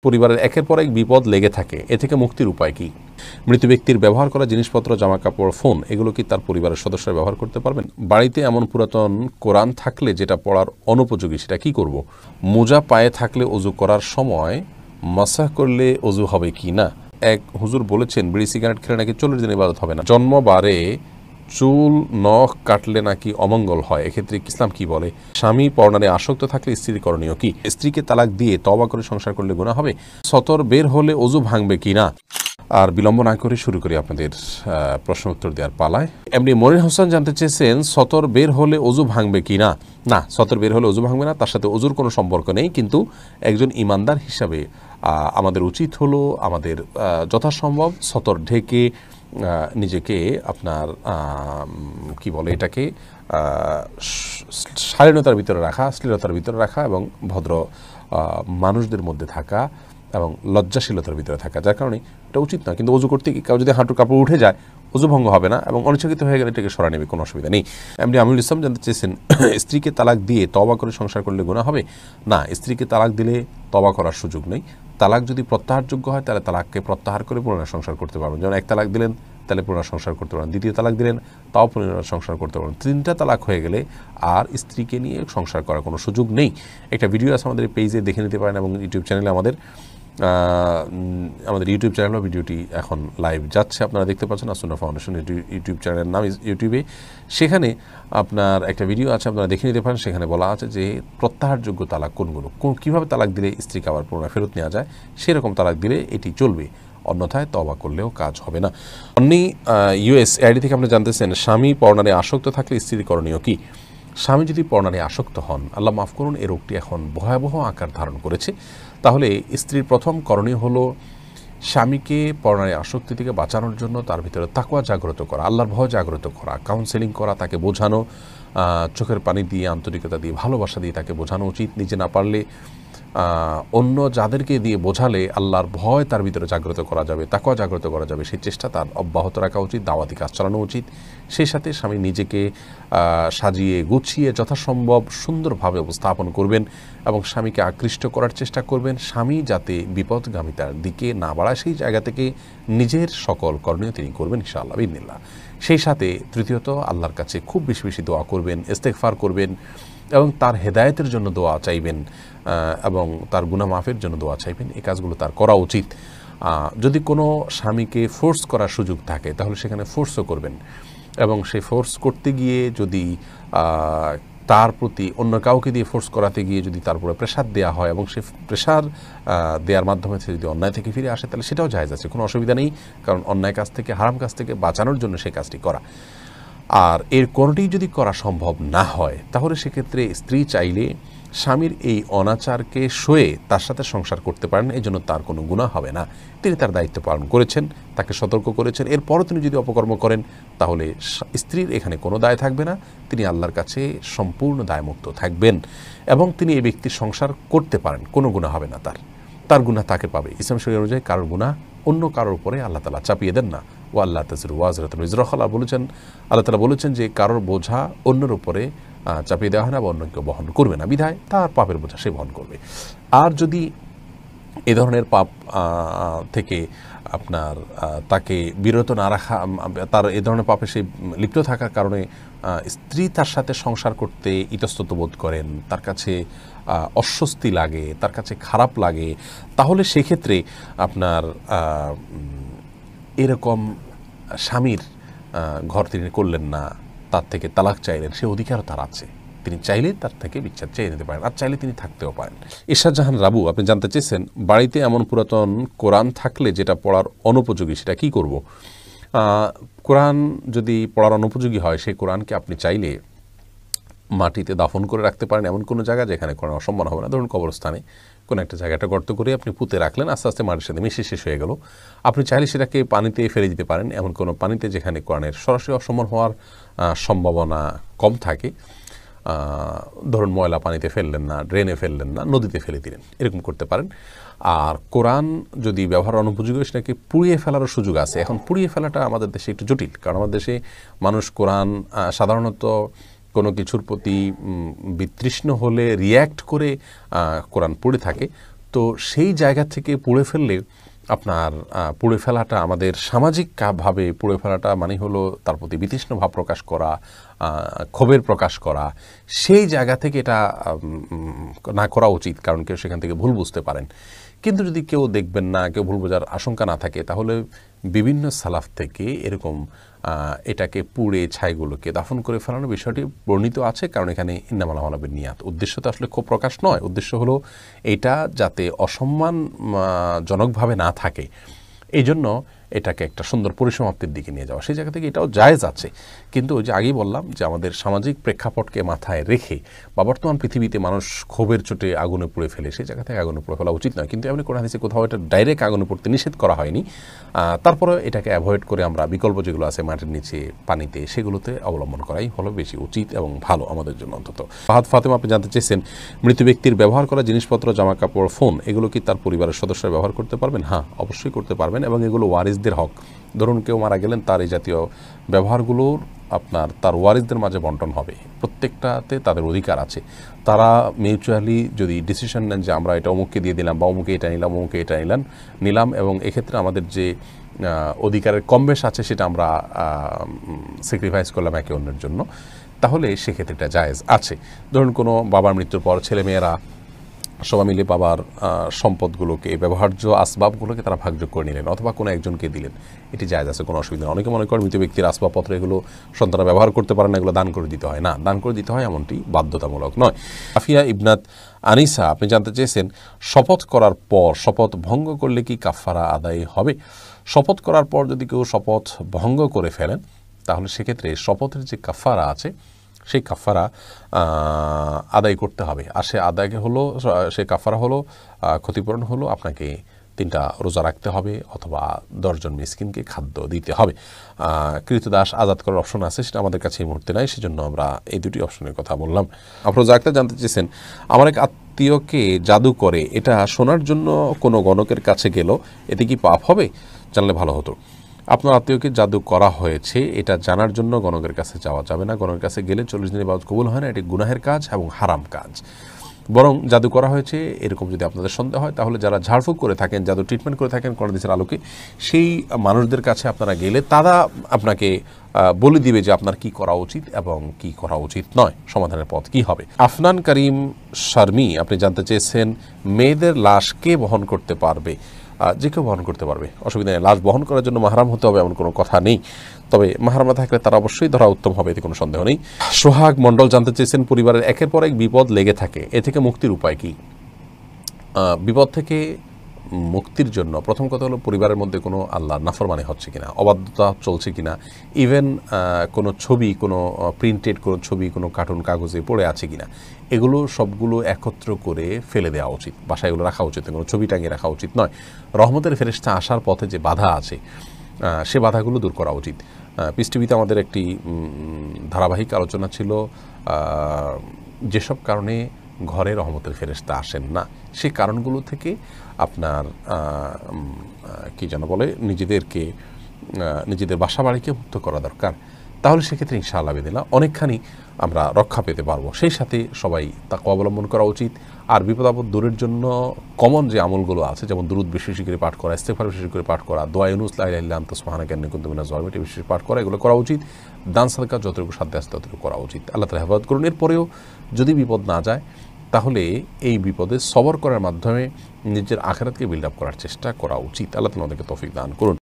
পরিবারের একের পর এক বিপদ লেগে থাকে, এ থেকে মুক্তির উপায় কি? মৃত ব্যক্তির ব্যবহার করা জিনিসপত্র, জামা কাপড়, ফোন, এগুলো কি তার পরিবারের সদস্যরা ব্যবহার করতে পারবেন? বাড়িতে এমন পুরাতন কোরআন থাকলে যেটা পড়ার অনুপযোগী, সেটা কি করব? মোজা পায়ে থাকলে অজু করার সময় মাসাহ করলে অজু হবে কি না? এক হুজুর বলেছেন বিড়ি সিগারেট খেলে নাকি 40 দিন ইবাদত হবে না। জন্মবারে চুল নখ কাটলে নাকি অমঙ্গল হয়, এক্ষেত্রে ইসলাম কি বলে? স্বামী পরনারে আসক্ত থাকলে স্ত্রীর করণীয় কি? স্ত্রীকে তালাক দিয়ে তওবা করে সংসার করলে গুনাহ হবে? সতর বের হলে অজু ভাঙবে কি না? আর বিলম্ব না করে শুরু করি আপনাদের প্রশ্ন উত্তর দেওয়ার পালায়। এমনি মনির হোসেন জানতে চেয়েছেন সতর বের হলে অজু ভাঙবে কি না? না, সতর বের হলে অজু ভাঙবে না, তার সাথে অজুর কোনো সম্পর্ক নেই। কিন্তু একজন ইমানদার হিসাবে আমাদের উচিত হলো আমাদের যথাসম্ভব সতর ঢেকে নিজেকে আপনার কি বলে এটাকে শালীনতার ভিতরে রাখা, শ্লীলতার ভিতরে রাখা এবং ভদ্র মানুষদের মধ্যে থাকা এবং লজ্জাশীলতার ভিতরে থাকা, যার কারণে এটা উচিত না। কিন্তু অজু করতে গিয়ে কেউ যদি হাঁটুর কাপড় উঠে যায়, অজু ভঙ্গ হবে না এবং অনিচ্ছাকৃত হয়ে গেলে এটাকে সরা নেবে, কোনো অসুবিধা নেই। এমনি আমিনুল ইসলাম জানতে চেয়েছেন স্ত্রীকে তালাক দিয়ে তওবা করে সংসার করলে গুনাহ হবে? না, স্ত্রীকে তালাক দিলে তওবা করার সুযোগ নেই। তালাক যদি প্রত্যাহারযোগ্য হয় তাহলে তালাককে প্রত্যাহার করে পুনরায় সংসার করতে পারবেন। যেমন এক তালাক দিলেন তাহলে পুনরায় সংসার করতে পারেন, দ্বিতীয় তালাক দিলেন তাও পুনরায় সংসার করতে পারেন, 3টা তালাক হয়ে গেলে আর স্ত্রীকে নিয়ে সংসার করার কোনো সুযোগ নেই। একটা ভিডিও আছে আমাদের পেজে, দেখে নিতে পারেন এবং ইউটিউব চ্যানেলে আমাদের ইউটিউব চ্যানেলও ভিডিওটি এখন লাইভ যাচ্ছে, আপনারা দেখতে পাচ্ছেন। আসুন্নাহ ফাউন্ডেশন ইউটিউব চ্যানেলের নাম ইউটিউবে, সেখানে আপনার একটা ভিডিও আছে, আপনারা দেখে নিতে পারেন। সেখানে বলা আছে যে প্রত্যাহারযোগ্য তালাক কোনগুলো, কীভাবে তালাক দিলে স্ত্রীকে আবার পুনরায় ফেরত নেওয়া যায়, সেরকম তালাক দিলে এটি চলবে, অন্যথায় তওবা করলেও কাজ হবে না। অন্যই ইউএস আইডি থেকে আপনি জানতেছেন স্বামী পরনারে আসক্ত থাকলে স্ত্রীর করণীয় কি? স্বামী যদি পরনারে আসক্ত হন, আল্লাহ মাফ করুন, এই রোগটি এখন ভয়াবহ আকার ধারণ করেছে, তাহলে স্ত্রীর প্রথম করণীয় হলো স্বামীকে পরনারে আসক্তি থেকে বাঁচানোর জন্য তার ভিতরে তাকওয়া জাগ্রত করা, আল্লাহর ভয় জাগ্রত করা, কাউন্সেলিং করা, তাকে বোঝানো, চোখের পানি দিয়ে, আন্তরিকতা দিয়ে, ভালোবাসা দিয়ে তাকে বোঝানো উচিত। নিজে না পারলে অন্য যাদেরকে দিয়ে বোঝালে আল্লাহর ভয় তার ভিতরে জাগ্রত করা যাবে, তাকওয়া জাগ্রত করা যাবে, সেই চেষ্টা তার অব্যাহত রাখা উচিত, দাওয়াতি কাজ চালানো উচিত। সেই সাথে স্বামী নিজেকে সাজিয়ে গুছিয়ে যথাসম্ভব সুন্দরভাবে উপস্থাপন করবেন এবং স্বামীকে আকৃষ্ট করার চেষ্টা করবেন। স্বামী যাতে বিপদগামিতার দিকে না বাড়ায়, সেই জায়গা থেকে নিজের সকল করণীয় তিনি করবেন ইনশাআল্লাহ বিইذনিল্লাহ। সেই সাথে তৃতীয়ত আল্লাহর কাছে খুব বেশি বেশি দোয়া করবেন, ইস্তেগফার করবেন এবং তার হেদায়েতের জন্য দোয়া চাইবেন এবং তার গুনাহ মাফের জন্য দোয়া চাইবেন। এই কাজগুলো তার করা উচিত। যদি কোনো স্বামীকে ফোর্স করার সুযোগ থাকে তাহলে সেখানে ফোর্সও করবেন এবং সেই ফোর্স করতে গিয়ে যদি তার প্রতি অন্য কাউকে দিয়ে ফোর্স করাতে গিয়ে যদি তার উপরে প্রেশার দেওয়া হয় এবং সে প্রেশার দেওয়ার মাধ্যমে সে যদি অন্যায় থেকে ফিরে আসে, তাহলে সেটাও জায়েজ আছে, কোনো অসুবিধা নেই। কারণ অন্যায় কাজ থেকে, হারাম কাজ থেকে বাঁচানোর জন্য সেই কাজটি করা। আর এর কোনোটি যদি করা সম্ভব না হয়, তাহলে সেক্ষেত্রে স্ত্রী চাইলে স্বামীর এই অনাচারকে সয়ে তার সাথে সংসার করতে পারেন, এই জন্য তার কোনো গুনাহ হবে না। তিনি তার দায়িত্ব পালন করেছেন, তাকে সতর্ক করেছেন। এরপরও তিনি যদি অপকর্ম করেন তাহলে স্ত্রীর এখানে কোনো দায় থাকবে না, তিনি আল্লাহর কাছে সম্পূর্ণ দায়মুক্ত থাকবেন এবং তিনি এই ব্যক্তির সংসার করতে পারেন, কোনো গুনাহ হবে না, তার গুনাহ তাকে পাবে। ইসলাম শরীয়ত অনুযায়ী কারোর গুনাহ অন্য কারোর উপরে আল্লাহ তাআলা চাপিয়ে দেন না। ও আল্লাহ তাযিরু ওয়াজিরাতুন উযরা উখরা বলেছেন, আল্লাহ তাআলা বলেছেন যে কারোর বোঝা অন্যের উপরে চাপিয়ে দেওয়া হয় না বা অন্য কেউ বহন করবে না, বিধায় তার পাপের বোঝা সে বহন করবে। আর যদি এ ধরনের পাপ থেকে আপনার তাকে বিরত না রাখা, তার এ ধরনের পাপে সে লিপ্ত থাকার কারণে স্ত্রী তার সাথে সংসার করতে ইতস্তত বোধ করেন, তার কাছে অস্বস্তি লাগে, তার কাছে খারাপ লাগে, তাহলে সেক্ষেত্রে আপনার এরকম স্বামীর ঘর তিনি করলেন না, তার থেকে তালাক চাইলেন, সে অধিকারও তার আছে, তিনি চাইলে তার থেকে বিচ্ছেদ চেয়ে নিতে পারেন, আর চাইলে তিনি থাকতেও পারেন। ইরশাদ জাহান রাবু আপনি জানতে চেয়েছেন বাড়িতে এমন পুরাতন কোরআন থাকলে যেটা পড়ার অনুপযোগী, সেটা কি করব? কোরআন যদি পড়ার অনুপযোগী হয়, সেই কোরআনকে আপনি চাইলে মাটিতে দাফন করে রাখতে পারেন এমন কোনো জায়গা যেখানে কোরআন অসম্মান হবে না। ধরুন কবরস্থানে কোনো একটা জায়গাটা গর্ত করে আপনি পুঁতে রাখলেন, আস্তে আস্তে মাটির সাথে মিশে শেষ হয়ে গেল। আপনি চাইলে সেটাকে পানিতে ফেলে দিতে পারেন, এমন কোনো পানিতে যেখানে কোরআনের সরাসরি অসম্মান হওয়ার সম্ভাবনা কম থাকে। ধরুন ময়লা পানিতে ফেললেন না, ড্রেনে ফেললেন না, নদীতে ফেলে দিলেন, এরকম করতে পারেন। আর কোরআন যদি ব্যবহার অনুপযোগী, সেটাকে পুড়িয়ে ফেলারও সুযোগ আছে। এখন পুড়িয়ে ফেলাটা আমাদের দেশে একটু জটিল, কারণ আমাদের দেশে মানুষ কোরআন সাধারণত কোনো কিছুর প্রতি বিতৃষ্ণ হলে রিয়্যাক্ট করে কোরআন পড়ে থাকে। তো সেই জায়গা থেকে পুড়ে ফেললে আপনার পুড়ে ফেলাটা আমাদের সামাজিকভাবে পুড়ে ফেলাটা মানে হলো তার প্রতি বিতৃষ্ণ ভাব প্রকাশ করা, ক্ষোভের প্রকাশ করা। সেই জায়গা থেকে এটা না করা উচিত, কারণ কেউ সেখান থেকে ভুল বুঝতে পারেন। কিন্তু যদি কেউ দেখবেন না, কেউ ভুল বোঝার আশঙ্কা না থাকে, তাহলে বিভিন্ন সালাফ থেকে এরকম এটাকে পুড়ে ছাইগুলোকে দাফন করে ফেলানোর বিষয়টি বর্ণিত আছে। কারণ এখানে ইন্নামাল আমালু বিন্নিয়াত, উদ্দেশ্য তো আসলে ক্ষোভ প্রকাশ নয়। উদ্দেশ্য হলো এটা যাতে অসম্মানজনকভাবে না থাকে, এই জন্য এটাকে একটা সুন্দর পরিসমাপ্তির দিকে নিয়ে যাওয়া। সেই জায়গা থেকে এটাও জায়েজ আছে। কিন্তু ওই যে আগেই বললাম যে আমাদের সামাজিক প্রেক্ষাপটকে মাথায় রেখে বা বর্তমান পৃথিবীতে মানুষ ক্ষোভের চোটে আগুনে পুড়ে ফেলে, সেই জায়গা থেকে আগুনে পুড়ে ফেলা উচিত নয়। কিন্তু এমনি কোরআন হাদিসে কোথাও এটা ডাইরেক্ট আগুনে পড়তে নিষেধ করা হয়নি। তারপরে এটাকে অ্যাভয়েড করে আমরা বিকল্প যেগুলো আছে মাটির নিচে, পানিতে, সেগুলোতে অবলম্বন করাই হলো বেশি উচিত এবং ভালো আমাদের জন্য অন্তত। ফাহাদ ফাতেমা, আপনি জানতে চেয়েছেন মৃত ব্যক্তির ব্যবহার করা জিনিসপত্র, জামা কাপড়, ফোন, এগুলো কি তার পরিবারের সদস্যরা ব্যবহার করতে পারবেন? হ্যাঁ, অবশ্যই করতে পারবেন, এবং এগুলো ওয়ারিসদের হক। ধরুন কেউ মারা গেলেন, তার এই জাতীয় ব্যবহারগুলোর আপনার তার ওয়ারিসদের মাঝে বন্টন হবে। প্রত্যেকটাতে তাদের অধিকার আছে। তারা মিউচুয়ালি যদি ডিসিশন নেন যে আমরা এটা অমুককে দিয়ে দিলাম বা অমুকে এটা নিলাম, অমুকে এটা নিলাম, এবং এক্ষেত্রে আমাদের যে অধিকারের কম বেশ আছে সেটা আমরা স্যাক্রিফাইস করলাম একে অন্যের জন্য, তাহলে সেক্ষেত্রে এটা জায়েজ আছে। ধরুন কোনো বাবার মৃত্যুর পর ছেলেমেয়েরা সবাই মিলে বাবার সম্পদগুলোকে, ব্যবহার্য আসবাবগুলোকে তারা ভাগযোগ করে নিলেন, অথবা কোনো একজনকে দিলেন, এটি জায়েজ আছে, কোনো অসুবিধা নেই। অনেকে মনে করেন মৃত ব্যক্তির আসবাবপত্র এগুলো সন্তানরা ব্যবহার করতে পারে না, এগুলো দান করে দিতে হয়। না, দান করে দিতে হয়, এমনটি বাধ্যতামূলক নয়। আফিয়া ইবনাত আনিসা, আপনি জানতে চেয়েছেন শপথ করার পর শপথ ভঙ্গ করলে কি কাফারা আদায় হবে? শপথ করার পর যদি কেউ শপথ ভঙ্গ করে ফেলেন, তাহলে সেক্ষেত্রে শপথের যে কাফারা আছে সেই কাফারা আদায় করতে হবে। আর সে আদায়কে হলো, সে কাফারা হলো, ক্ষতিপূরণ হলো আপনাকে 3টা রোজা রাখতে হবে, অথবা 10 জন মিসকিনকে খাদ্য দিতে হবে। কৃতদাস আজাদ করার অপশন আছে, সেটা আমাদের কাছে এই মুহূর্তে নাই, সেজন্য আমরা এই দুটি অপশনের কথা বললাম। আপনারা জানতে চেয়েছেন আমার এক আত্মীয়কে জাদু করে, এটা শোনার জন্য কোনো গণকের কাছে গেল, এতে কি পাপ হবে? জানলে ভালো হতো। আপনার আত্মীয়কে জাদু করা হয়েছে, এটা জানার জন্য গণকের কাছে যাওয়া যাবে না। গণকের কাছে গেলে 40 দিনের ইবাদত কবুল হয় না, এটি গুনাহের কাজ এবং হারাম কাজ। বরং জাদু করা হয়েছে এরকম যদি আপনাদের সন্দেহ হয়, তাহলে যারা ঝাড়ফুঁক করে থাকেন, জাদু ট্রিটমেন্ট করে থাকেন কোরআন হাদিসের আলোকে, সেই মানুষদের কাছে আপনারা গেলে তারা আপনাকে বলে দিবে যে আপনার কি করা উচিত এবং কি করা উচিত নয়, সমাধানের পথ কি হবে। আফনান করিম শর্মি, আপনি জানতে চেয়েছেন মেয়েদের লাশ কে বহন করতে পারবে? যে কেউ বহন করতে পারবে, অসুবিধা নেই। লাশ বহন করার জন্য মাহরাম হতে হবে এমন কোনো কথা নেই, তবে মাহরামা থাকলে তারা অবশ্যই ধরা উত্তম হবে, এতে কোনো সন্দেহ নেই। সোহাগ মণ্ডল জানতে চেয়েছেন পরিবারের একের পর এক বিপদ লেগে থাকে, এ থেকে মুক্তির উপায় কি? বিপদ থেকে মুক্তির জন্য প্রথম কথা হলো পরিবারের মধ্যে কোনো আল্লাহর নাফরমানি হচ্ছে কিনা, অবাধ্যতা চলছে কিনা, ইভেন কোনো ছবি, কোনো প্রিন্টেড কোনো ছবি, কোনো কার্টুন কাগজে পড়ে আছে কিনা, এগুলো সবগুলো একত্র করে ফেলে দেওয়া উচিত, বাসায় এগুলো রাখা উচিত, কোনো ছবি টাঙিয়ে রাখা উচিত নয়। রহমতের ফেরেশতা আসার পথে যে বাধা আছে, সে বাধাগুলো দূর করা উচিত। পিস টিভিতে আমাদের একটি ধারাবাহিক আলোচনা ছিল যেসব কারণে ঘরে রহমতের ফেরেশতা আসেন না, সেই কারণগুলো থেকে আপনার কি যেন বলে, নিজেদের বাসা বাড়িকে মুক্ত করা দরকার। তাহলে সেক্ষেত্রে ইনশাআল্লাহ বিদিল্লাহ অনেকখানি আমরা রক্ষা পেতে পারবো। সেই সাথে সবাই তাকওয়া অবলম্বন করা উচিত। আর বিপদ আপদ দূরের জন্য কমন যে আমলগুলো আছে, যেমন দুরূদ বেশি বেশি করে পাঠ করা, ইস্তেগফার বেশি বেশি করে পাঠ করা, দোয়া ইউনুস লা ইলাহা ইল্লা আনতা সুবহানাকা ইন্নী কুনতু মিনাজ জালিমিন বেশি বেশি পাঠ করা, এগুলো করা উচিত। দান সাদকা যতটুকু সাধ্য আছে ততটুকু করা উচিত। আল্লাহ তাআলা হেফাজত করুন। এরপরেও যদি বিপদ না যায়, তাহলে এই বিপদে সবর করার মাধ্যমে নিজের আখিরাতকে বিল্ড আপ করার চেষ্টা করা উচিত। আল্লাহ তাআলা আমাদেরকে তৌফিক দান করুন।